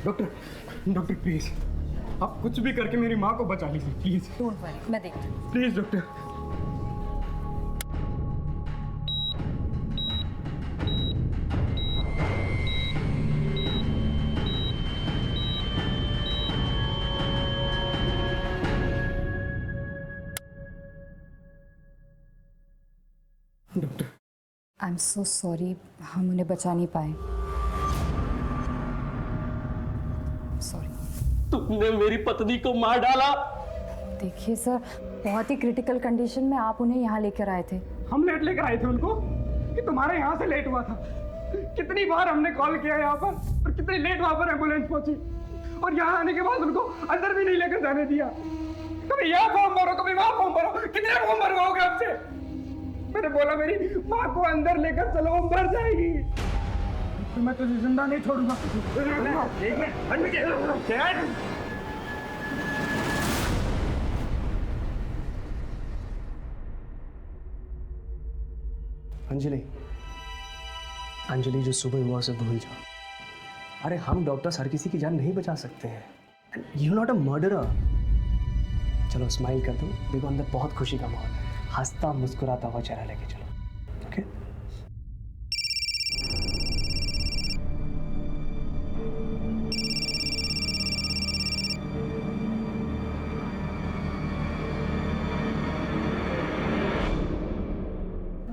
Doctor doctor please, आप कुछ भी करके मेरी माँ को बचा लीजिए प्लीज। डोंट वरी, मैं देखती हूँ। Please doctor. Doctor I am so sorry, हम उन्हें बचा नहीं पाए। सॉरी। तुमने मेरी पत्नी को मार डाला। देखिए सर, बहुत ही क्रिटिकल कंडीशन में आप उन्हें यहाँ लेकर आए थे। हम लेट लेकर आए थे उनको कि तुम्हारे यहाँ से लेट हुआ था। कितनी बार हमने कॉल किया यहाँ पर और कितनी लेट वहाँ पर एम्बुलेंस पहुंची, और यहाँ आने के बाद उनको अंदर भी नहीं लेकर जाने दिया। कभी यहाँ फॉर्म भरो, कभी वहाँ फॉर्म भरो, कितने फॉर्म भरवाओगे आपसे? मैंने बोला मेरी माँ को अंदर लेकर चलो, वो मर जाएगी। तो मैं तुझे जिंदा नहीं छोड़ूंगा। अंजलि, अंजलि जो सुबह हुआ उसे भूल जाओ। अरे हम डॉक्टर्स हर किसी की जान नहीं बचा सकते हैं। You not a murderer. चलो स्माइल कर दो, देखो अंदर बहुत खुशी का माहौल है। हंसता मुस्कुराता हुआ चेहरा लेके चलो, ओके?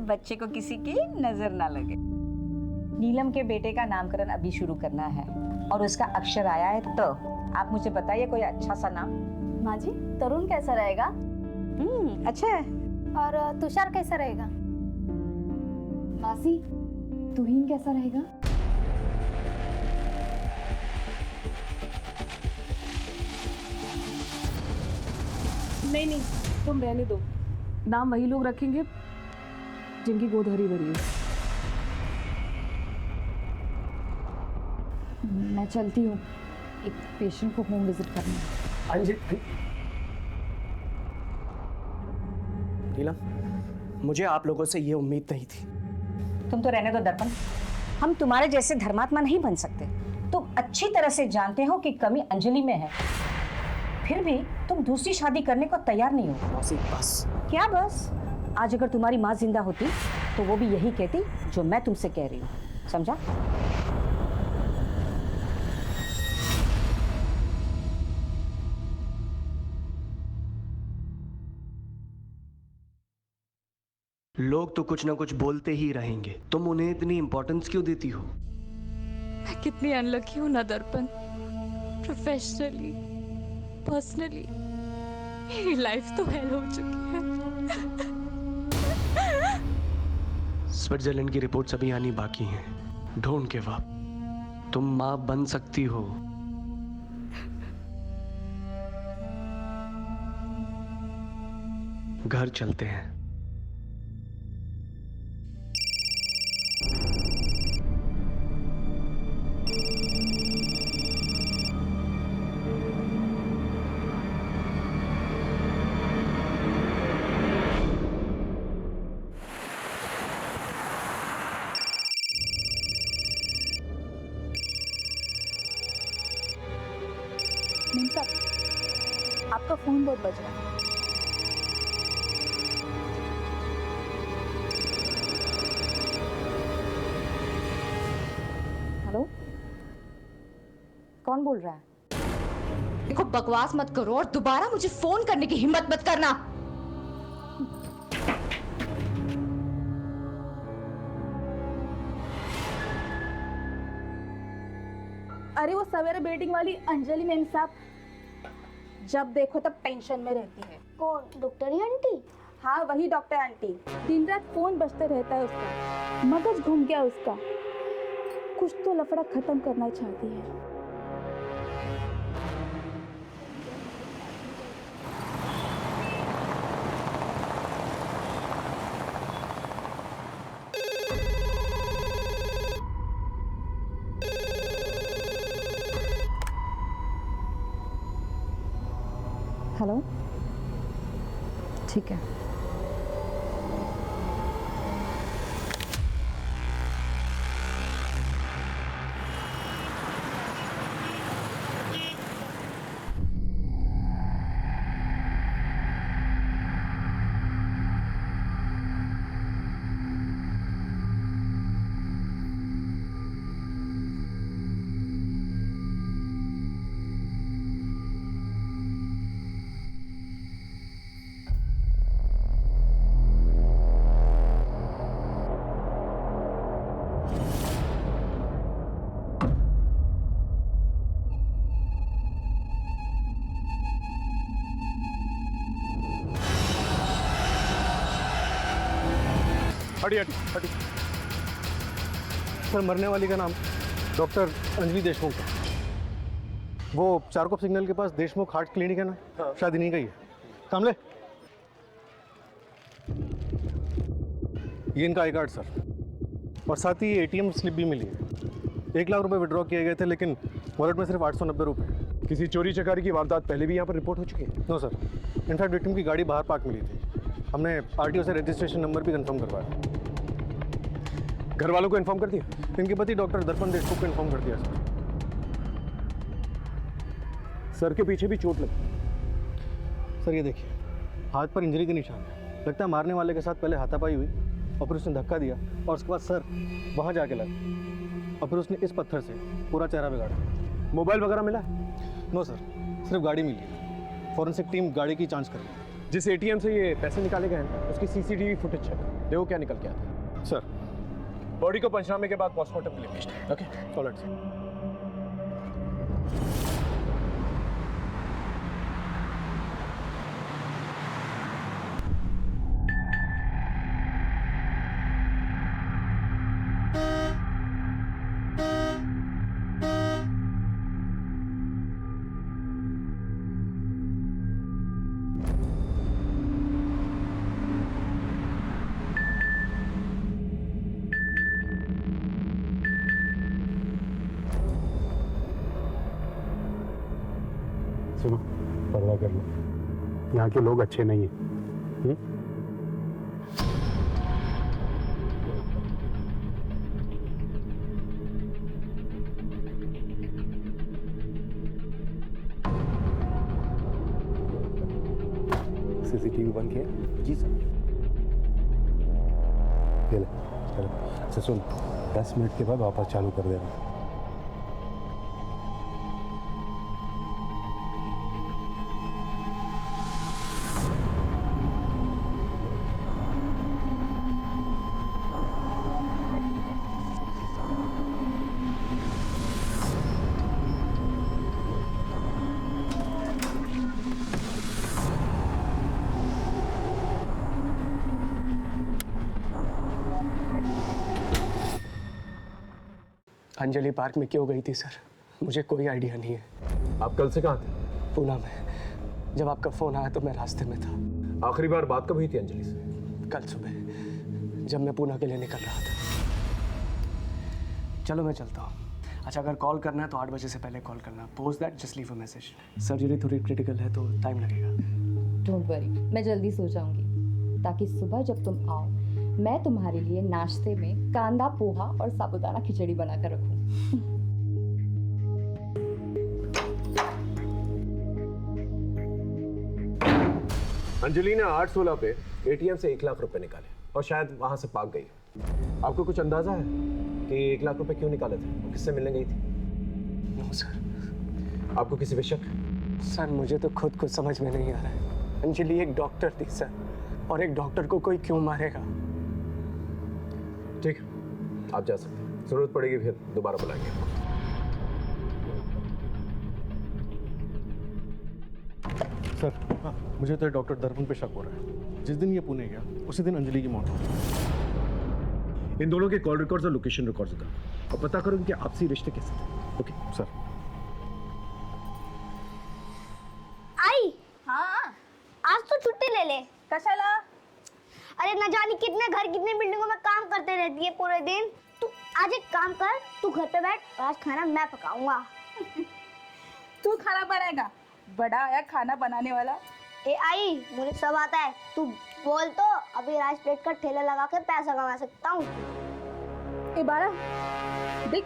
बच्चे को किसी की नजर ना लगे। नीलम के बेटे का नामकरण अभी शुरू करना है और उसका अक्षर आया है, तो आप मुझे बताइए कोई अच्छा सा नाम। माँ जी, तरुण कैसा रहेगा? अच्छा है। और तुषार कैसा रहेगा? मासी, तुहीन कैसा रहेगा? नहीं नहीं, तुम रहने दो। नाम वही लोग रखेंगे जिनकी गोद हरी भरी है। मैं चलती हूँ, एक पेशेंट को होम विजिट करना। अंजलि, नीलम, मुझे आप लोगों से ये उम्मीद नहीं थी। तुम तो रहने दो दर्पण, हम तुम्हारे जैसे धर्मात्मा नहीं बन सकते। तुम अच्छी तरह से जानते हो कि कमी अंजलि में है, फिर भी तुम दूसरी शादी करने को तैयार नहीं हो। मौसी बस। क्या बस? आज अगर तुम्हारी माँ जिंदा होती तो वो भी यही कहती जो मैं तुमसे कह रही हूँ, समझा? लोग तो कुछ ना कुछ बोलते ही रहेंगे, तुम उन्हें इतनी इंपॉर्टेंस क्यों देती हो? मैं कितनी अनलकी हूँ ना दर्पण। प्रोफेशनली, पर्सनली मेरी लाइफ तो हेल हो चुकी है। स्विट्जरलैंड की रिपोर्ट्स अभी आनी बाकी हैं। डोंट गिव अप, तुम माँ बन सकती हो। घर चलते हैं। मेम साहब, आपका फोन बहुत बज रहा है। हेलो, कौन बोल रहा है? देखो, बकवास मत करो और दोबारा मुझे फोन करने की हिम्मत मत करना। अरे वो सवेरे बेटिंग वाली अंजलि मेम साहब, जब देखो तब टेंशन में रहती है। कौन? Doctor aunty? हाँ, वही डॉक्टर आंटी। दिन रात फोन बजते रहता है उसका, मगज घूम गया उसका। कुछ तो लफड़ा खत्म करना चाहती है। हेलो, ठीक है। हटी हटी हटी। सर मरने वाली का नाम डॉक्टर अंजलि देशमुख है। वो चारकोप सिग्नल के पास देशमुख हार्ट क्लिनिक है ना, शायद इन्हीं का ही है। कामले, ये इनका आई कार्ड सर, और साथ ही एटीएम स्लिप भी मिली है। 1 लाख रुपए विड्रॉ किए गए थे, लेकिन वॉलेट में सिर्फ 890 रुपए। किसी चोरी चकारी की वारदात पहले भी यहाँ पर रिपोर्ट हो चुकी है? नो सर, इनफैक्ट विक्टिम की गाड़ी बाहर पार्क मिली थी। हमने आरटीओ से रजिस्ट्रेशन नंबर भी कंफर्म करवाया। घर वालों को इन्फॉर्म कर दिया? इनके पति डॉक्टर दर्पण देशमुख को इन्फॉर्म कर दिया सर। सर के पीछे भी चोट लगी। सर ये देखिए, हाथ पर इंजरी के निशान है। लगता है मारने वाले के साथ पहले हाथापाई हुई और फिर उसने धक्का दिया और उसके बाद सर वहाँ जाके लगा और फिर उसने इस पत्थर से पूरा चेहरा बिगाड़ा। मोबाइल वगैरह मिला है? नो सर, सिर्फ गाड़ी मिली है। फॉरेंसिक टीम गाड़ी की जांच कर रही है। जिस एटीएम से ये पैसे निकाले गए हैं उसकी सीसीटीवी फुटेज चेक देखो क्या निकल के आता है। सर बॉडी को पंचनामे के बाद पोस्टमार्टम के लिए भेजना है। Okay alright sir. सुनो, पर्दा कर लो, यहाँ के लोग अच्छे नहीं हैं। सीसीटीवी बंद किया? जी सर। ये ले, चलो। अच्छा सुन, 10 मिनट के बाद वापस चालू कर देना। अंजलि पार्क में क्यों गई थी सर, मुझे कोई आइडिया नहीं है। आप कल से कहाँ थे? पूना में। जब आपका फ़ोन आया तो मैं रास्ते में था। आखिरी बार बात कब हुई थी अंजलि से? कल सुबह, जब मैं पूना के लिए निकल रहा था। चलो मैं चलता हूँ। अच्छा, अगर कॉल करना है तो 8 बजे से पहले कॉल करना। Post that just leave a message. Surgery थोड़ी क्रिटिकल है तो टाइम लगेगा। डोंट वरी, मैं जल्दी सो जाऊंगी ताकि सुबह जब तुम आओ मैं तुम्हारे लिए नाश्ते में कांदा पोहा और साबुदाना खिचड़ी बनाकर रखूं। अंजलि ने 8/16 पे एटीएम से 1 लाख रुपए निकाले और शायद वहां से भाग गई। आपको कुछ अंदाजा है कि 1 लाख रुपए क्यों निकाले थे और किससे मिलने गई थी? No sir. आपको किसी पे शक? सर मुझे तो खुद कुछ समझ में नहीं आ रहा है। अंजलि एक डॉक्टर थी सर, और एक डॉक्टर को कोई क्यों मारेगा? ठीक है, आप जा सकते हैं। जरूरत पड़ेगी फिर दोबारा बुलाएंगे। सर मुझे तो डॉक्टर दर्पण पे शक हो रहा है। जिस दिन ये पुणे गया उसी दिन अंजलि की मौत हो गई। इन दोनों के कॉल रिकॉर्ड्स और लोकेशन रिकॉर्ड्स का और पता करो इनके आपसी रिश्ते कैसे थे। Okay sir. आई हाँ, आज तो छुट्टी ले ले। कशाला? अरे न जाने कितने घर कितने बिल्डिंगों में काम करते रहती है पूरे दिन। तू आज एक काम कर, तू घर पे बैठ और आज खाना मैं पकाऊंगा। तू खाना बनाएगा? बड़ा आया खाना बनाने वाला। ए आई, मुझे सब आता है, तू बोल तो अभी राइस प्लेट का ठेला लगा के पैसा कमा सकता हूँ। ए बारा, देख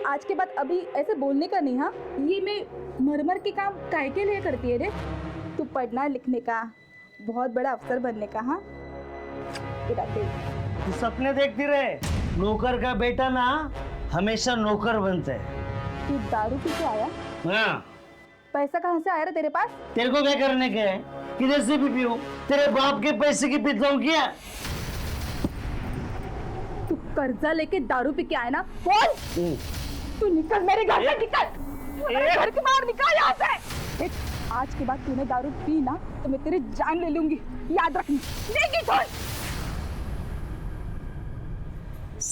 आज के बाद अभी ऐसे बोलने का नहीं। हाँ, ये मैं मरमर के काम काहे के लिए करती है रे? तू पढ़ना लिखने का, बहुत बड़ा अफसर बनने का। हाँ तू सपने देखती रहे। नौकर का बेटा ना हमेशा नौकर बनता है। तू दारू पी के आया? हाँ। पैसा कहाँ से आया रे तेरे पास? तेरे को क्या करने का है? किधर से भी पीऊं? तेरे बाप के पैसे की पीता हूँ क्या? तू कर्जा लेके दारू पी के आया ना? बोल। तू निकल मेरे घर से, निकल। मेरे घर के बाहर निकल यहाँ से। देख, आज के बाद तूने दारू पी ना तो मैं तेरी जान ले लूंगी, याद रखनी। नहीं छोड़।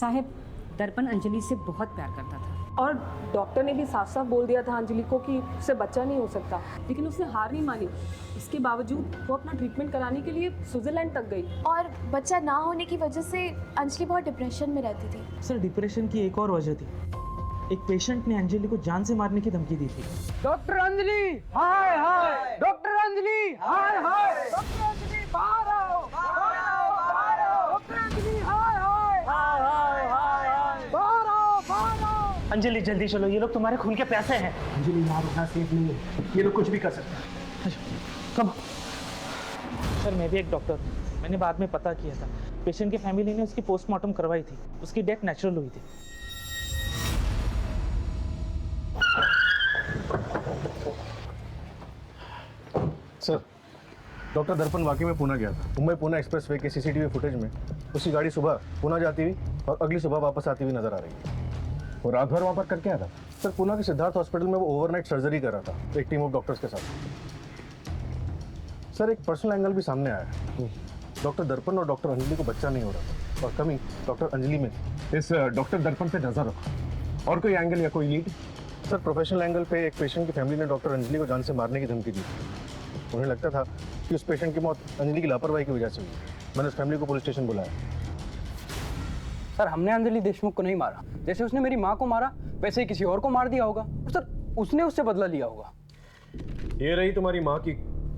साहब, दर्पण अंजलि से बहुत प्यार करता था और डॉक्टर ने भी साफ साफ बोल दिया था अंजलि को कि उससे बच्चा नहीं हो सकता, लेकिन उसने हार नहीं मानी। इसके बावजूद वो अपना ट्रीटमेंट कराने के लिए स्विट्जरलैंड तक गई। और बच्चा ना होने की वजह से अंजलि बहुत डिप्रेशन में रहती थी। सर, डिप्रेशन की एक और वजह थी। एक पेशेंट ने अंजलि को जान से मारने की धमकी दी थी। डॉक्टर अंजलि, हाय हाय, डॉक्टर अंजलि, हाय हाय, डॉक्टर अंजलि बाहर आओ, बाहर आओ, बाहर आओ, डॉक्टर अंजलि, हाय हाय, हाय हाय, हाय हाय, बाहर आओ, बाहर आओ। अंजलि जल्दी चलो, ये लोग तुम्हारे खून के प्यासे हैं। अंजलि यहाँ रुकना सेफ नहीं है, ये लोग कुछ भी कर सकते हैं। कम। सर, मैं भी एक डॉक्टर हूँ। मैंने बाद में पता किया था, पेशेंट की फैमिली ने उसकी पोस्टमार्टम करवाई थी। उसकी डेथ नेचुरल हुई थी। सर, डॉक्टर दर्पण वाकई में पुणे गया था। मुंबई पुणे एक्सप्रेसवे के सीसीटीवी फुटेज में उसकी गाड़ी सुबह पुणे जाती हुई और अगली सुबह वापस आती हुई नजर आ रही है। वो रात भर वहाँ पर करके आया था? सर, पुणे के सिद्धार्थ हॉस्पिटल में वो ओवरनाइट सर्जरी कर रहा था एक टीम ऑफ डॉक्टर्स के साथ। सर, एक पर्सनल एंगल भी सामने आया है। डॉक्टर दर्पण और डॉक्टर अंजलि को बच्चा नहीं हो रहा था और कमी डॉक्टर अंजलि में थी। इस डॉक्टर दर्पण पे नजर रखो। और कोई एंगल या कोई लीड? सर, प्रोफेशनल एंगल पे एक पेशेंट की फैमिली ने डॉक्टर अंजलि को जान से मारने की धमकी दी थी। उन्हें लगता था कि उस पेशेंट की मौत अंजलि की लापरवाही की वजह से हुई। मैंने उस फैमिली को पुलिस स्टेशन बुलाया। सर, हमने अंजलि देशमुख को नहीं मारा। जैसे उसने मेरी माँ को मारा वैसे ही किसी और को मार दिया होगा। सर, उसने उससे बदला लिया होगा। ये रही तुम्हारी माँ की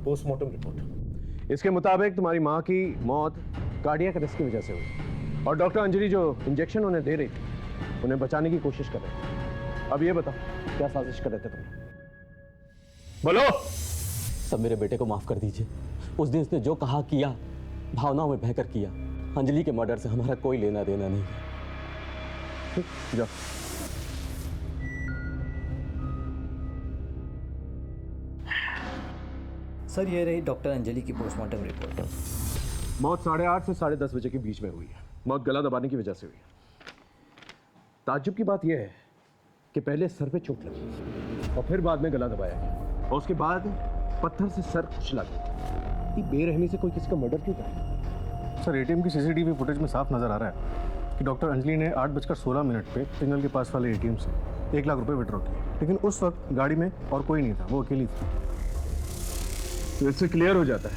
पोस्टमार्टम रिपोर्ट। इसके मुताबिक तुम्हारी माँ की मौत कार्डियक अरेस्ट की वजह से हुई और डॉक्टर अंजलि जो इंजेक्शन उन्हें दे रही थी उन्हें बचाने की कोशिश कर रहे थे। अब ये बताओ, क्या साजिश कर रहे थे तुम? बोलो। सब मेरे बेटे को माफ कर दीजिए। उस दिन उसने जो कहा किया, भावनाओं में बहकर किया। अंजलि के मर्डर से हमारा कोई लेना देना नहीं है। जाओ। सर, ये रही डॉक्टर अंजलि की पोस्टमार्टम रिपोर्ट। मौत 8:30 से 10:30 बजे के बीच में हुई है। मौत गला दबाने की वजह से हुई है। ताज्जुब की बात यह है कि पहले सर पे चोट लगी और फिर बाद में गला दबाया गया और उसके बाद पत्थर से सर कुचला गया। इतनी बेरहमी से कोई किसी का मर्डर क्यों करे? सर, एटीएम की सीसीटीवी फुटेज में साफ नजर आ रहा है कि डॉक्टर अंजलि ने 8:16 पे सिग्नल के पास वाले एटीएम से 1 लाख रुपए विड्रॉ किए, लेकिन उस वक्त गाड़ी में और कोई नहीं था, वो अकेली थी। तो इससे क्लियर हो जाता है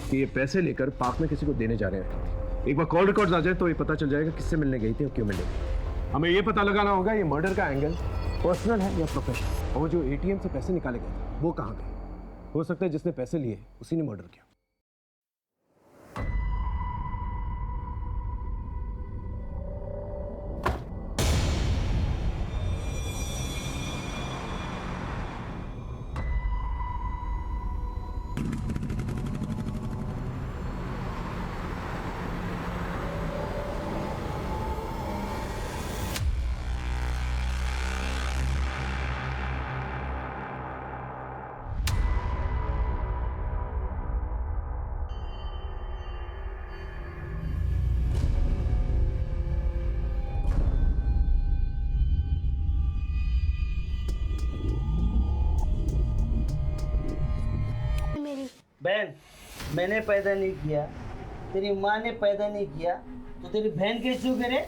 कि ये पैसे लेकर पार्क में किसी को देने जा रहे हैं। एक बार कॉल रिकॉर्ड्स आ जाए तो ये पता चल जाएगा किससे मिलने गई थी और क्यों मिलने गई। हमें ये पता लगाना होगा ये मर्डर का एंगल पर्सनल है या प्रोफेशनल। और वो जो एटीएम से पैसे निकाले गए थे वो कहाँ गए? हो सकता है जिसने पैसे लिए उसी ने मर्डर किया। बहन, मैंने पैदा नहीं किया, तेरी माँ ने पैदा नहीं किया, तो तेरी बहन कैसे हुई रे?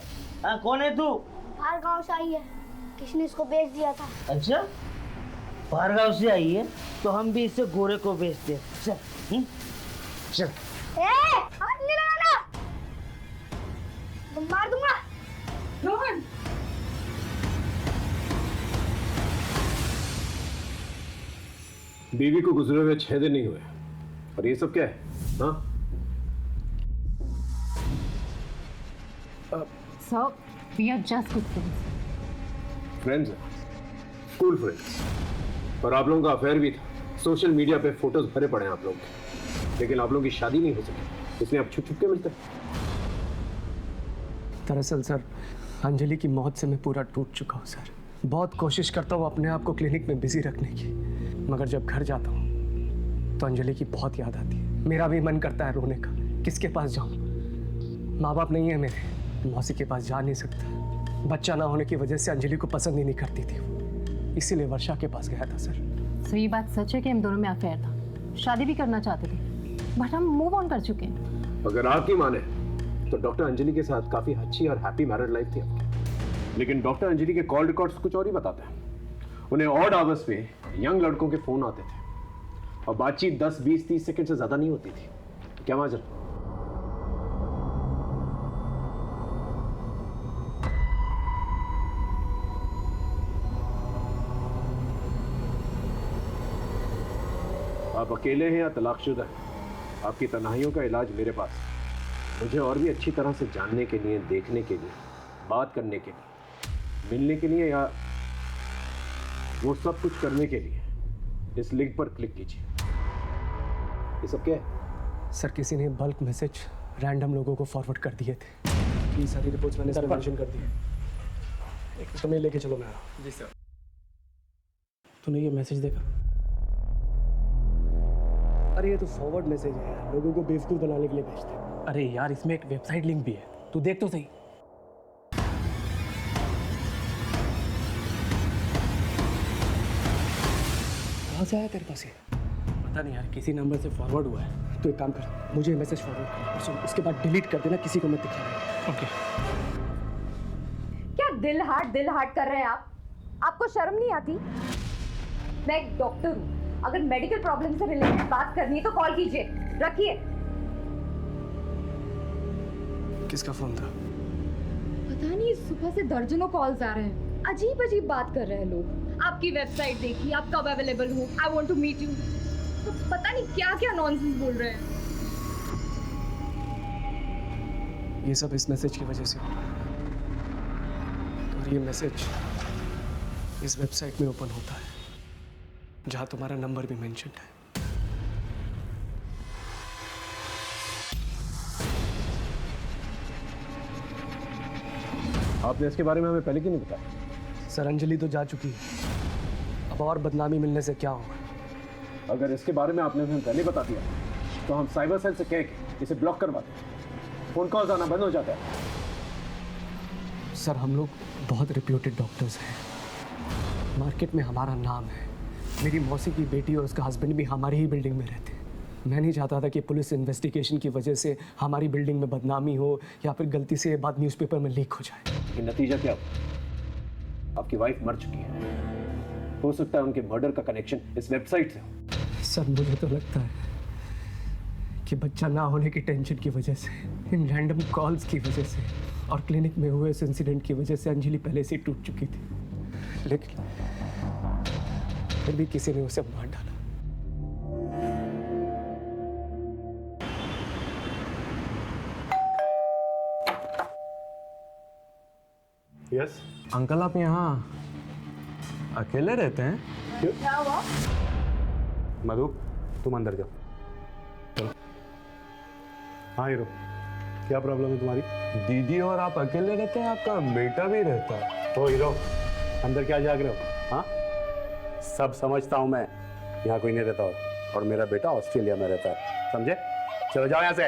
हाँ, कौन है तू? बाहर गांव से आई है, किसी ने इसको बेच दिया था। अच्छा, बाहर गाँव से आई है तो हम भी इसे गोरे को बेचते हैं। चल, चल। हाथ नहीं लगाना, तुम मार दूंगा। रोहन, बीवी को गुजरे हुए 6 दिन नहीं हुए और ये सब क्या है? हाँ? Sir, we are just good friends. Friends हैं, स्कूल फ्रेंड्स। और आप लोगों का अफेयर भी था। सोशल मीडिया पे फोटोज भरे पड़े हैं आप लोग के, लेकिन आप लोगों की शादी नहीं हो सकी, इसलिए आप छुप छुप के मिलते हैं। दरअसल सर, अंजलि की मौत से मैं पूरा टूट चुका हूँ सर। बहुत कोशिश करता हूँ अपने आप को क्लिनिक में बिजी रखने की, मगर जब घर जाता हूँ तो अंजलि की बहुत याद आती है। मेरा भी मन करता है रोने का, किसके पास जाऊँ? माँ बाप नहीं है मेरे, मौसी के पास जा नहीं सकता। बच्चा ना होने की वजह से अंजलि को पसंद ही नहीं करती थी वो, इसीलिए वर्षा के पास गया था सर। तो ये बात सच है कि हम दोनों में अफेयर था, शादी भी करना चाहते थे, बट हम मूव ऑन कर चुके हैं। अगर आपकी माने तो डॉक्टर अंजलि के साथ काफी अच्छी और हैप्पी मैरिड लाइफ थी आपकी। लेकिन डॉक्टर अंजलि के कॉल रिकॉर्ड्स कुछ और ही बताते हैं। उन्हें ऑड आवर्स पे यंग लड़कों के फोन आते थे और बातचीत 10, 20, 30 सेकंड से ज्यादा नहीं होती थी। क्या माजरा? आप अकेले हैं या तलाकशुदा हैं? आपकी तन्हाइयों का इलाज मेरे पास है। मुझे और भी अच्छी तरह से जानने के लिए, देखने के लिए, बात करने के लिए, मिलने के लिए या वो सब कुछ करने के लिए इस लिंक पर क्लिक कीजिए। ये सब क्या है? सर किसी ने बल्क मैसेज रैंडम लोगों को फॉरवर्ड कर दिए थे। ये सारी रिपोर्ट्स मैंने इसमें मेंशन कर दी है। एक समय लेके चलो, मैं आ रहा हूं। जी सर। तूने ये मैसेज देखा? अरे ये तो फॉरवर्ड मैसेज है यार, लोगों को बेवकूफ़ बनाने के लिए भेजते हैं। अरे यार इसमें एक वेबसाइट लिंक भी है, तू देख तो सही। कहाँ से आया तेरे पास ये? पता नहीं यार, किसी नंबर से फॉरवर्ड हुआ है। तो एक काम कर, मुझे मैसेज फॉरवर्ड कर और सुन, उसके बाद डिलीट कर देना, किसी को मत दिखाना। ओके। क्या दिल हार्ट कर रहे हैं आप? आपको शर्म नहीं आती? मैं एक डॉक्टर हूँ, अगर मेडिकल प्रॉब्लम से रिलेटेड बात करनी है तो कॉल कीजिए, रखिए। किसका फोन था? पता नहीं, सुबह से दर्जनों कॉल्स आ रहे हैं, अजीब अजीब बात कर रहे हैं लोग। आपकी वेबसाइट देखी, आप कब अवेलेबल हो, I want to meet you, तो पता नहीं क्या क्या नॉनसेंस बोल रहे हैं। ये सब इस मैसेज की वजह से होगा। और ये मैसेज इस वेबसाइट में ओपन होता है जहां तुम्हारा नंबर भी मेंशन्ड है। आपने इसके बारे में हमें पहले क्यों नहीं बताया? सर अंजलि तो जा चुकी है, अब और बदनामी मिलने से क्या होगा? अगर इसके बारे में आपने हमें पहले बता दिया तो हम साइबर सेल से कह के इसे ब्लॉक करवा दें। फोन कॉल्स आना बंद हो जाता है। सर हम लोग बहुत रिप्यूटेड डॉक्टर्स हैं, मार्केट में हमारा नाम है। मेरी मौसी की बेटी और उसका हस्बैंड भी हमारी ही बिल्डिंग में रहते हैं। मैं नहीं चाहता था कि पुलिस इन्वेस्टिगेशन की वजह से हमारी बिल्डिंग में बदनामी हो या फिर गलती से ये बात न्यूज़पेपर में लीक हो जाए। ये नतीजा क्या हुआ? आपकी वाइफ मर चुकी है। हो सकता है उनके मर्डर का कनेक्शन इस वेबसाइट से हो। सर मुझे तो लगता है कि बच्चा ना होने की टेंशन की वजह से, इन रैंडम कॉल्स की वजह से और क्लिनिक में हुए इस इंसिडेंट की वजह से अंजलि पहले से टूट चुकी थी, लेकिन फिर भी किसी ने उसे मार डाला। यस अंकल आप यहाँ अकेले रहते हैं? क्या हुआ? मधु तुम अंदर जाओ, चलो। हाँ हीरो, क्या प्रॉब्लम है तुम्हारी? दीदी और आप अकेले रहते हैं, आपका बेटा भी रहता है। तो हीरो अंदर क्या जाग रहे हो? हाँ सब समझता हूँ मैं, यहाँ कोई नहीं रहता और मेरा बेटा ऑस्ट्रेलिया में रहता है, समझे? चलो जाओ यहाँ से।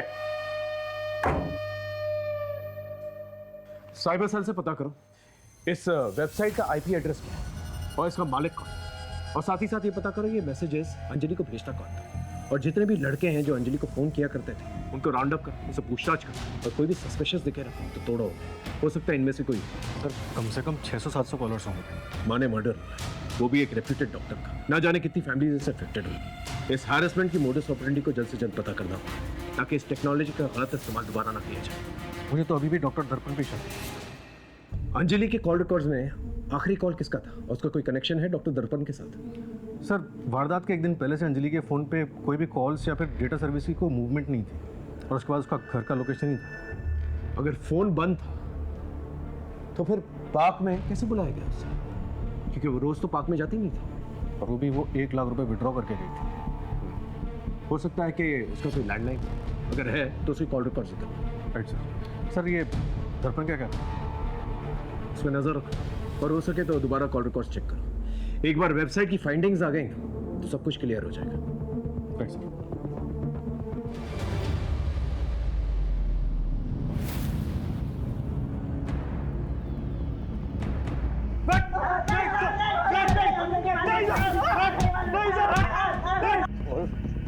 साइबर सेल से पता करो इस वेबसाइट का आईपी एड्रेस क्या है और इसका मालिक कौन है, और साथ ही साथ ये पता करो ये मैसेजेस अंजलि को भेजता कौन था, और जितने भी लड़के हैं जो अंजलि को फोन किया करते थे उनको राउंड अप करो, उनसे पूछताछ करो, और कोई भी सस्पिशियस दिखे ना तो तोड़ो। हो सकता है इनमें से कोई। सर कम से कम 600-700 कॉलर्स होंगे। माने मर्डर, वो भी एक रेप्यूटेड डॉक्टर का। ना जाने कितनी फैमिली इससे अफेक्टेड होगी। इस हैरेसमेंट की मोडस ऑपरेंडी को जल्द से जल्द पता करना होगा ताकि इस टेक्नोलॉजी का गलत इस्तेमाल दोबारा ना किया जाए। मुझे तो अभी भी डॉक्टर दर्पण पे शक है। अंजलि के कॉल रिकॉर्ड्स में आखिरी कॉल किसका था और उसका कोई कनेक्शन है डॉक्टर दर्पण के साथ? सर वारदात के एक दिन पहले से अंजलि के फ़ोन पे कोई भी कॉल्स या फिर डेटा सर्विस की कोई मूवमेंट नहीं थी, और उसके बाद उसका घर का लोकेशन ही था। अगर फ़ोन बंद था तो फिर पार्क में कैसे बुलाया गया उसे? क्योंकि वो रोज़ तो पार्क में जाती नहीं थी, और वो भी वो 1 लाख रुपए विड्रॉ करके गई थी। हो सकता है कि उसका कोई लैंडलाइन, अगर है तो उसकी कॉल रिकॉर्ड जिक्र। राइट सर ये दर्पण क्या कहता है? उस पर नज़र रखो, और हो सके तो दोबारा कॉल रिकॉर्ड चेक करो। एक बार वेबसाइट की फाइंडिंग्स आ गई ना तो सब कुछ क्लियर हो जाएगा। Right sir.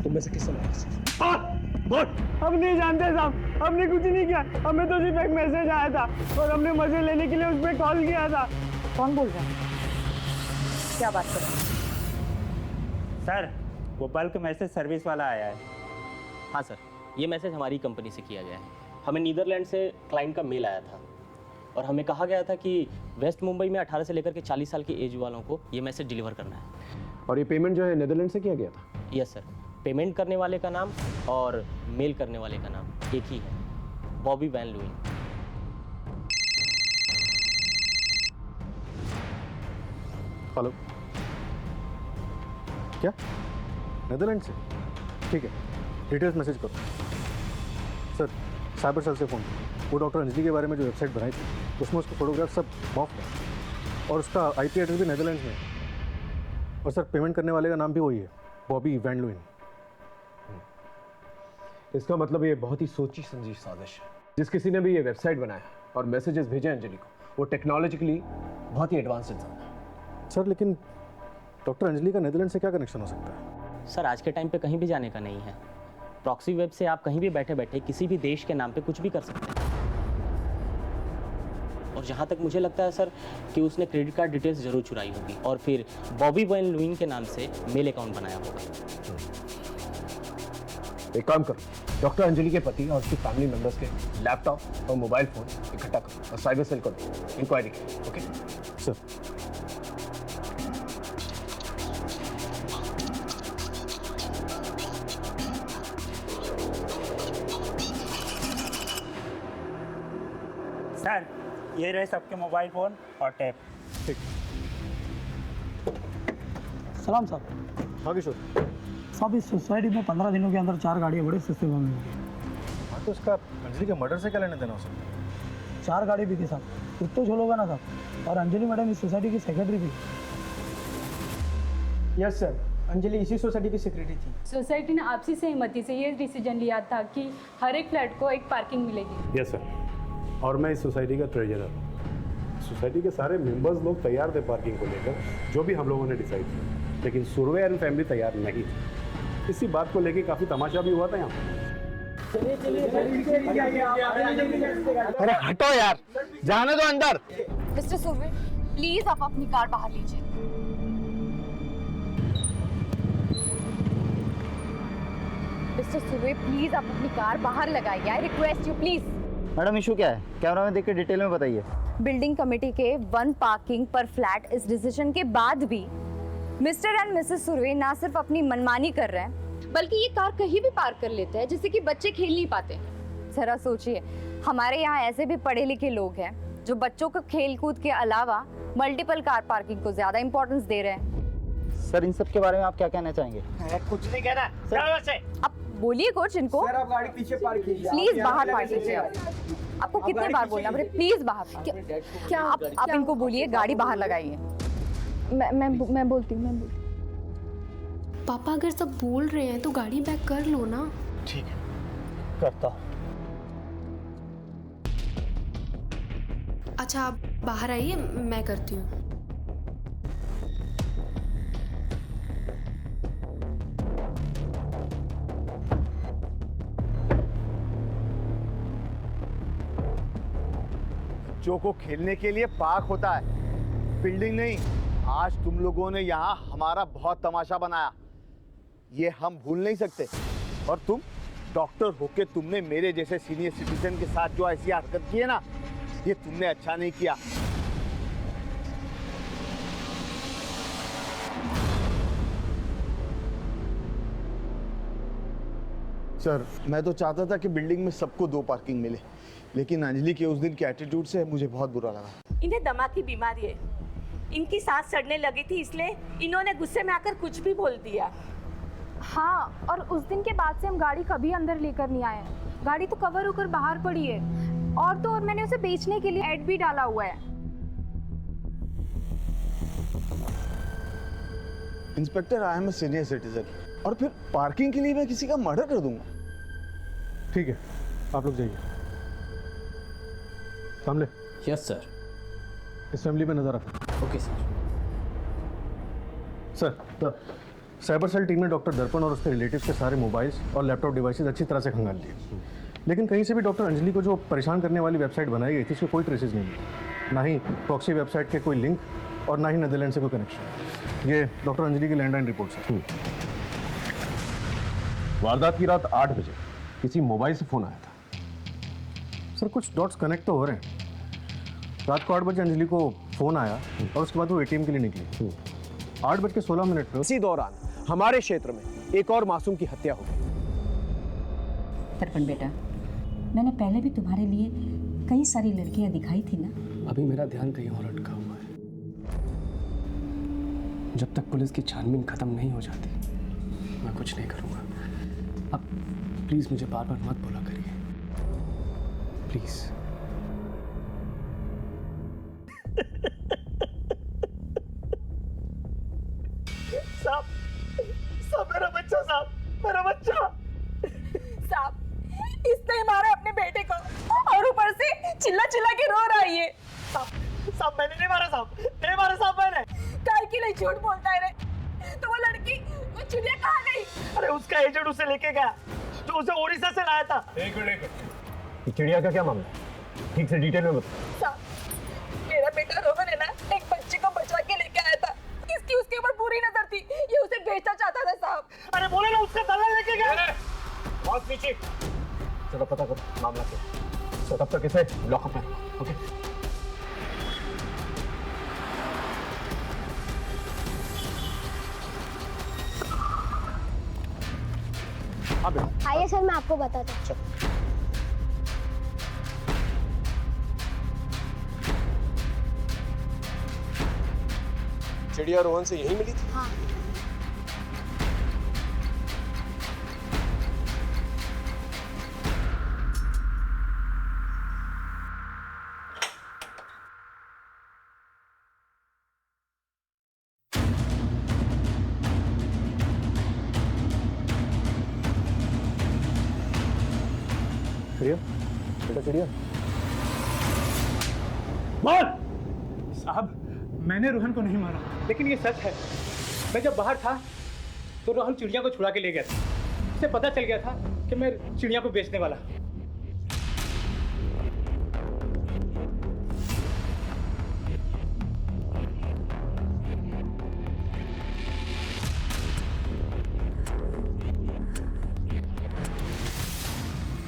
तुम में से किसने मारा? बोल। हम नहीं जानते साहब, हमने कुछ नहीं किया, हमें तो सिर्फ एक मैसेज आया था और हमने मजे लेने के लिए उस पर कॉल किया था। कौन बोल रहा है? क्या बात कर रहे हैं? सर वो बल्क मैसेज सर्विस वाला आया है। हाँ सर, ये मैसेज हमारी कंपनी से किया गया है। हमें नीदरलैंड से क्लाइंट का मेल आया था और हमें कहा गया था कि वेस्ट मुंबई में 18 से लेकर के 40 साल की एज वालों को ये मैसेज डिलीवर करना है। और ये पेमेंट जो है नीदरलैंड से किया गया था? यस सर, पेमेंट करने वाले का नाम और मेल करने वाले का नाम एक ही है, बॉबी वैन लुइन। हेलो, क्या नीदरलैंड से? ठीक है, डिटेल्स मैसेज करो। सर, साइबर सेल से फ़ोन, वो डॉक्टर अंजलि के बारे में जो वेबसाइट बनाई थी उसमें उसका फोटोग्राफ सब ऑफ है और उसका IP एड्रेस भी नीदरलैंड में है। और सर, पेमेंट करने वाले का नाम भी वही है, बॉबी वैन लुइन। इसका मतलब ये बहुत ही सोची समझी साजिश है। जिस किसी ने भी ये वेबसाइट बनाया और मैसेजेस भेजे अंजलि को, वो टेक्नोलॉजिकली बहुत ही एडवांस इंसान है। सर, लेकिन डॉक्टर अंजलि का नीदरलैंड से क्या कनेक्शन हो सकता है? सर, आज के टाइम पे कहीं भी जाने का नहीं है। प्रॉक्सी वेब से आप कहीं भी बैठे बैठे किसी भी देश के नाम पे कुछ भी कर सकते हैं। और जहाँ तक मुझे लगता है सर कि उसने क्रेडिट कार्ड डिटेल्स जरूर चुराई होगी और फिर बॉबी वैन लुइन के नाम से मेल अकाउंट बनाया होगा। एक काम करो, डॉक्टर अंजलि के पति और उसकी फैमिली मेंबर्स के लैपटॉप और मोबाइल फोन इकट्ठा करो और साइबर सेल को दो इंक्वायरी की। Okay sir. सर ये रहे सबके मोबाइल फ़ोन और टैब। ठीक। सलाम साहब। हाँ किशोर। साहब, इस सोसाइटी में 15 दिनों के अंदर 4 गाड़ियाँ बड़े सस्ते में मिली। हाँ, तो उसका अंजलि के मर्डर से क्या लेना देना हो सकता है? 4 गाड़ी बिकी साहब, कुछ तो झोल होगा ना साहब। और अंजलि मैडम इस सोसाइटी की सेक्रेटरी भी। यस सर, अंजलि इसी सोसाइटी की सेक्रेटरी थी। सोसाइटी ने आपसी सहमति से ये डिसीजन लिया था कि हर एक फ्लैट को एक पार्किंग मिलेगी। यस सर, और मैं इस सोसाइटी का ट्रेजरर हूँ। सोसाइटी के सारे मेंबर्स लोग तैयार थे पार्किंग को लेकर, जो भी हम लोगों ने डिसाइड किया, लेकिन सुरवे एंड फैमिली तैयार नहीं थी। इसी बात को लेकर काफ़ी तमाशा भी हुआ था यहाँ। अरे हटो यार, जाने दो अंदर। मिस्टर सुरवे, प्लीज आप अपनी कार बाहर लीजिए। मिस्टर सुरवे, प्लीज आप अपनी कार बाहर लगाइए। I request you please. Madam issue क्या है? कैमरा में देख के डिटेल में बताइए। बिल्डिंग कमेटी के 1 पार्किंग पर फ्लैट इस डिसीजन के बाद भी मिस्टर एंड मिसेस सुरवे ना सिर्फ अपनी मनमानी कर रहे हैं, बल्कि ये कार कहीं भी पार्क कर लेते हैं जिससे कि बच्चे खेल नहीं पाते। जरा सोचिए, हमारे यहाँ ऐसे भी पढ़े लिखे लोग हैं जो बच्चों को खेल कूद के अलावा मल्टीपल कार पार्किंग को ज्यादा इंपॉर्टेंस दे रहे हैं। सर, इन सब के बारे में आप क्या कहना चाहेंगे? कुछ नहीं कहना सर। अब बोलिए कुछ इनको। सर, आप गाड़ी पीछे पार्क कीजिए। प्लीज बाहर पार्क कीजिए। आपको कितने बार बोलना है? प्लीज बाहर। क्या आप इनको बोलिए गाड़ी बाहर लगाइए। मैं बोलती हूँ। पापा अगर सब बोल रहे हैं तो गाड़ी बैक कर लो ना। ठीक है, करता हूँ। अच्छा, आप बाहर आइए, मैं करती हूँ। बच्चों को खेलने के लिए पार्क होता है, बिल्डिंग नहीं। आज तुम लोगों ने यहाँ हमारा बहुत तमाशा बनाया, ये हम भूल नहीं सकते। और तुम डॉक्टर होके तुमने मेरे जैसे सीनियर सिटीजन के साथ जो ऐसी हरकत की है ना, ये तुमने अच्छा नहीं किया। सर, मैं तो चाहता था कि बिल्डिंग में सबको 2 पार्किंग मिले, लेकिन अंजलि के उस दिन के एटीट्यूड से मुझे बहुत बुरा लगा। इन्हें दमा की बीमारी है, इनकी सांस चढ़ने लगी थी, इसलिए इन्होंने गुस्से में आकर कुछ भी बोल दिया। हाँ, और उस दिन के बाद से हम गाड़ी कभी अंदर लेकर नहीं आए हैं। गाड़ी तो कवर होकर बाहर पड़ी है, और तो और मैंने उसे बेचने के लिए ऐड भी डाला हुआ है। Inspector, I am a senior citizen, और फिर पार्किंग के लिए मैं किसी का मर्डर कर दूंगा? ठीक है, आप लोग जाइए। सामने। Yes sir. इस फैमिली पे नजर रखो। Okay sir. Sir, cyber cell team ने डॉक्टर दर्पण और उसके रिलेटिव्स के सारे मोबाइल्स और लैपटॉप डिवाइसेस अच्छी तरह से खंगाल लिए, लेकिन कहीं से भी डॉक्टर अंजलि को जो परेशान करने वाली वेबसाइट बनाई गई थी उसके कोई ट्रेसेस नहीं मिले, ना ही प्रॉक्सी वेबसाइट के कोई लिंक और ना ही नीदरलैंड से कोई कनेक्शन। ये डॉक्टर अंजलि की लैंडलाइन रिपोर्ट है। वारदात की रात 8 बजे किसी मोबाइल से फोन आया था। सर कुछ डॉट्स कनेक्ट तो हो रहे हैं। रात को 8 बजे अंजलि को फोन आया और उसके बाद वो एटीएम के लिए निकली। 8:16 पर इसी दौरान हमारे क्षेत्र में एक और मासूम की हत्या हो गई। दर्पण बेटा, मैंने पहले भी तुम्हारे लिए कई सारी लड़कियां दिखाई थी ना। अभी मेरा ध्यान कहीं और अटका हुआ है। जब तक पुलिस की छानबीन खत्म नहीं हो जाती मैं कुछ नहीं करूंगा। अब प्लीज मुझे बार बार मत बोला करिए, प्लीज। साहब, साहब मेरा बच्चा, साहब मेरा बच्चा। साहब, इसने मारा अपने बेटे को और ऊपर से चिल्ला चिल्ला के रो रहा है ये। साहब मैंने नहीं मारा, साहब नहीं मारा, साहब मैंने। काय के लिए झूठ बोलता है रे? तो वो लड़की, वो चिड़िया कहाँ गई? अरे उसका एजेंट उसे लेके गया, जो उसे ओडिशा से लाया था। एक मिनट, चिड़िया का क्या मामला है? ठीक से डिटेल में बताओ। साहब, मेरा बेटा रोहन है ना, एक बच्चे को बचा के लेके आया था। इसकी उसके ऊपर पूरी नजर थी, ये उसे बेचना चाहता था साहब। अरे बोले ना उसका दलाल लेके गया। बहुत नीचे। चलो पता करो मामला क्या। तो तब तक इसे लॉकअप में, ओके? आइए सर, मैं आपको बताता हूँ। चिड़िया रोहन से यही मिली थी? हाँ। चिड़िया, बेटा चिड़िया। बोल। साहब, मैंने रोहन को नहीं मारा, लेकिन ये सच है। मैं जब बाहर था तो रोहन चिड़िया को छुड़ा के ले गया था। उसे पता चल गया था कि मैं चिड़िया को बेचने वाला।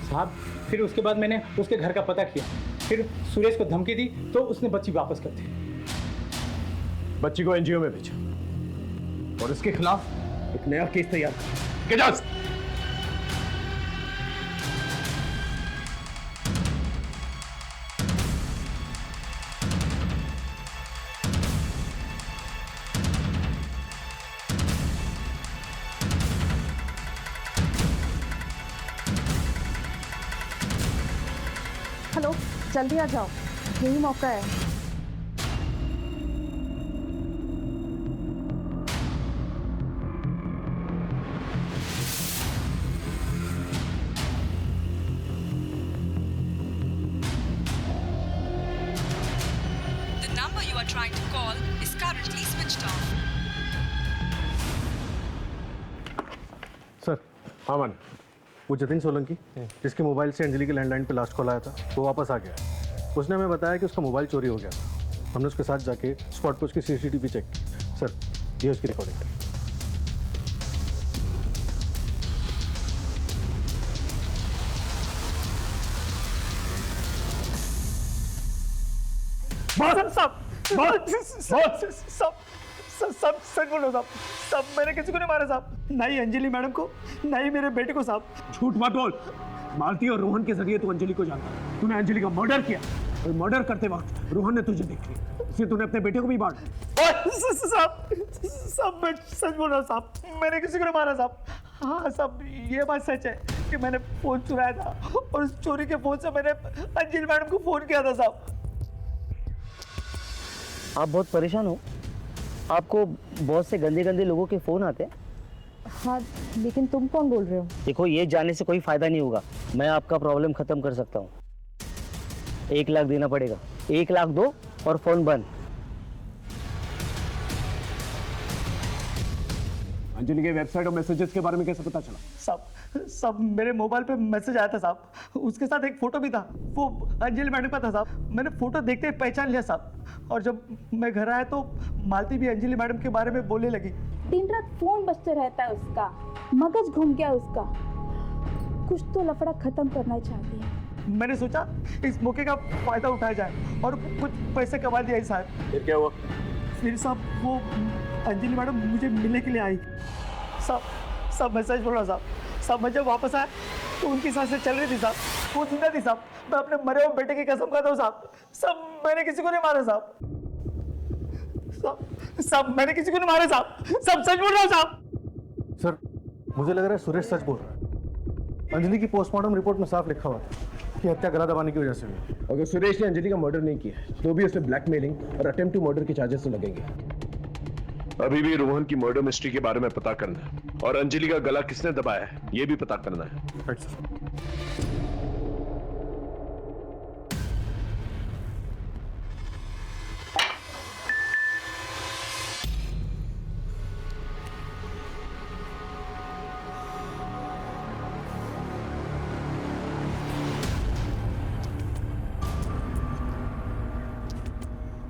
साहब, फिर उसके बाद मैंने उसके घर का पता किया, फिर सुरेश को धमकी दी तो उसने बच्ची वापस कर दी। बच्ची को एनजीओ में भेजा और इसके खिलाफ एक नया केस तैयार किया। हेलो, जल्दी आ जाओ, यही मौका है। The number you are trying to call is currently switched off. Sir, हाँ मान, वो जतिन सोलंकी जिसके मोबाइल से अंजलि के लैंडलाइन पे लास्ट कॉल आया था, वो वापस आ गया। उसने हमें बताया कि उसका मोबाइल चोरी हो गया था। हमने उसके साथ जाके स्पॉट पे उसकी सीसीटीवी चेक की। सर, ये उसकी रिकॉर्डिंग है। सब सच बोलो साहब। सब मैंने किसी को नहीं मारा साहब, ना ही अंजलि मैडम को, ना ही मेरे बेटे को साहब। झूठ मत बोल। मालती और रोहन के जरिए तू अंजलि को जानता। तूने अंजलि का मर्डर किया और मर्डर करते वक्त रोहन ने तुझे देख लिया, इसलिए तूने अपने बेटे को भी मारा। साहब मैं सच बोल रहा हूँ साहब, मैंने किसी को नहीं मारा साहब। हाँ साहब, ये बात सच है कि मैंने फोन चुराया था और उस चोरी के फोन से मैंने अंजलि मैडम को फोन किया था साहब। आप बहुत परेशान हो? आपको बहुत से गंदे गंदे लोगों के फोन आते हैं? हाँ, लेकिन तुम कौन बोल रहे हो? देखो, ये जानने से कोई फायदा नहीं होगा। मैं आपका प्रॉब्लम खत्म कर सकता हूँ। 1 लाख देना पड़ेगा। 1 लाख दो और फोन बंद। अंजलि के वेबसाइट और मैसेजेस के बारे में कैसे पता चला? साहब मेरे मोबाइल पे मैसेज आया था साहब, उसके साथ एक फोटो भी था, वो अंजलि मैडम का था साहब। मैंने फोटो देखते ही पहचान लिया साहब, और जब मैं घर आया तो मालती भी अंजलि मैडम के बारे में बोलने लगी। दिन रात फोन बजते रहता है उसका, मगज घूम गया उसका, कुछ तो लफड़ा खत्म करना चाहती है। मैंने सोचा इस मौके का फायदा उठाया जाए और कुछ पैसे कमा दिया साहब। फिर क्या हुआ? फिर साहब वो अंजलि मैडम मुझे मिलने के लिए आई। साहब मैं सच बोल रहा साहब, मैं जब वापस आया तो उनकी सांसें चल रही थी साहब, वो जिंदा थी साहब। मैं अपने मरे हुए बेटे की कसम खाता हूँ साहब, मैंने किसी को नहीं मारा साहब, मैंने किसी को नहीं मारा साहब, सच बोल रहा हूँ साहब। सर मुझे लग रहा है सुरेश सच बोल रहा है। अंजलि की पोस्टमार्टम रिपोर्ट में साफ लिखा हुआ था कि हत्या गला दबाने की वजह से हुई। अगर सुरेश ने अंजलि का मर्डर नहीं किया तो भी उसे ब्लैकमेलिंग और अटेम्प्ट टू मर्डर के चार्जेस तो लगेंगे। अभी भी रोहन की मर्डर मिस्ट्री के बारे में पता करना है और अंजलि का गला किसने दबाया है ये भी पता करना है। Right sir.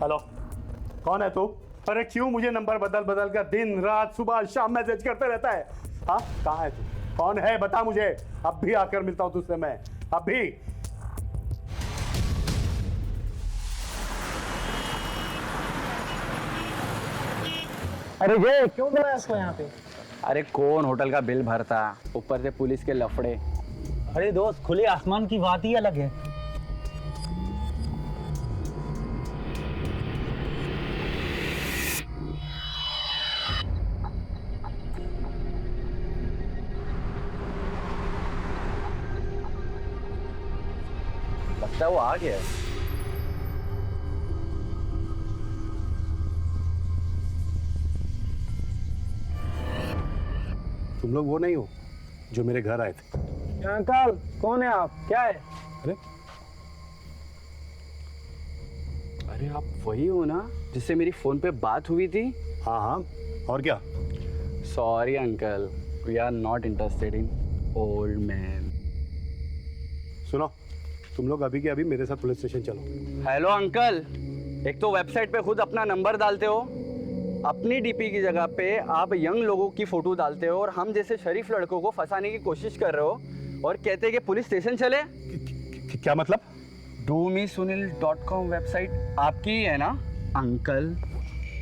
हेलो, कौन है तू? अरे क्यों मुझे नंबर बदल बदल कर दिन रात सुबह शाम मैसेज करते रहता है? हाँ, कहाँ है तू? कौन है बता मुझे, अब भी आकर मिलता हूँ तुझसे मैं, अभी। अरे ये क्यों बुलाया इसको यहाँ पे? अरे कौन होटल का बिल भरता, ऊपर से पुलिस के लफड़े। अरे दोस्त, खुले आसमान की बात ही अलग है। लगता है वो आ गया है। तुम लोग वो नहीं हो जो मेरे घर आए थे? अंकल कौन है आप, क्या है? अरे आप वही हो ना जिससे मेरी फोन पे बात हुई थी? हाँ हाँ, और क्या? Sorry uncle, we are not interested in old man. सुनो, तुम लोग अभी के अभी मेरे साथ पुलिस स्टेशन चलो। हेलो अंकल, एक तो वेबसाइट पे खुद अपना नंबर डालते हो, अपनी डीपी की जगह पे आप यंग लोगों की फोटो डालते हो और हम जैसे शरीफ लड़कों को फंसाने की कोशिश कर रहे हो और कहते हैं कि पुलिस स्टेशन चले। क्या मतलब? domesunil.com वेबसाइट आपकी ही है ना अंकल?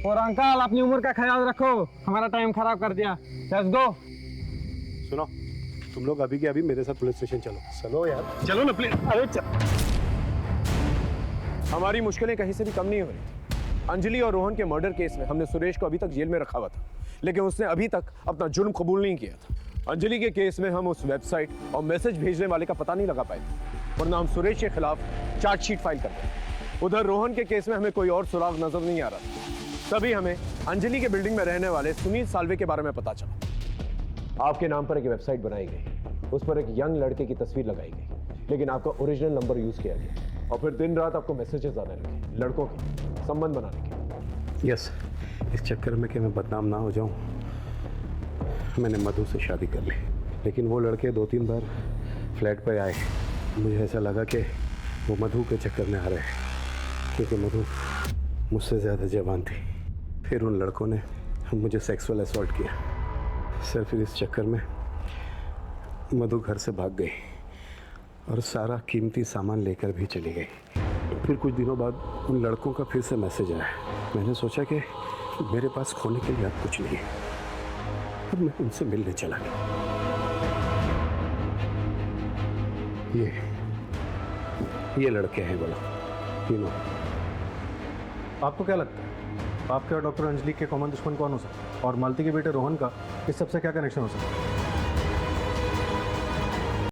और अंकल अपनी उम्र का ख्याल रखो, हमारा टाइम खराब कर दिया। Let's go. सुनो, तुम लोग अभी के अभी मेरे साथ पुलिस स्टेशन चलो। चलो यार, चलो ना प्लीज। अरे हमारी मुश्किलें कहीं से भी कम नहीं हो रही। अंजलि और रोहन के मर्डर केस में हमने सुरेश को अभी तक जेल में रखा हुआ था, लेकिन उसने अभी तक अपना जुर्म कबूल नहीं किया था। अंजलि के केस में हम उस वेबसाइट और मैसेज भेजने वाले का पता नहीं लगा पाए थे, वरना हम सुरेश के खिलाफ चार्जशीट फाइल करते। उधर रोहन के केस में हमें कोई और सुराग नजर नहीं आ रहा था। तभी हमें अंजलि के बिल्डिंग में रहने वाले सुनील साल्वे के बारे में पता चला। आपके नाम पर एक वेबसाइट बनाई गई, उस पर एक यंग लड़के की तस्वीर लगाई गई, लेकिन आपका ओरिजिनल नंबर यूज किया गया और फिर दिन रात आपको मैसेजेस आने लगे लड़कों के संबंध बनाने के। यस, इस चक्कर में कि मैं बदनाम ना हो जाऊं, मैंने मधु से शादी कर ली। लेकिन वो लड़के 2-3 बार फ्लैट पे आए, मुझे ऐसा लगा कि वो मधु के चक्कर में आ रहे हैं, क्योंकि मधु मुझसे ज़्यादा जवान थी। फिर उन लड़कों ने मुझे सेक्सुअल असॉल्ट किया। सर फिर इस चक्कर में मधु घर से भाग गई और सारा कीमती सामान लेकर भी चली गई। फिर कुछ दिनों बाद उन लड़कों का फिर से मैसेज आया। मैंने सोचा कि मेरे पास खोने के लिए अब कुछ नहीं है, अब मैं उनसे मिलने चला गया। ये लड़के हैं बोला, तीनों। आपको क्या लगता है आपके और डॉक्टर अंजलि के कॉमन दुश्मन कौन हो सकता है, और मालती के बेटे रोहन का इस सबसे क्या कनेक्शन हो सकता है?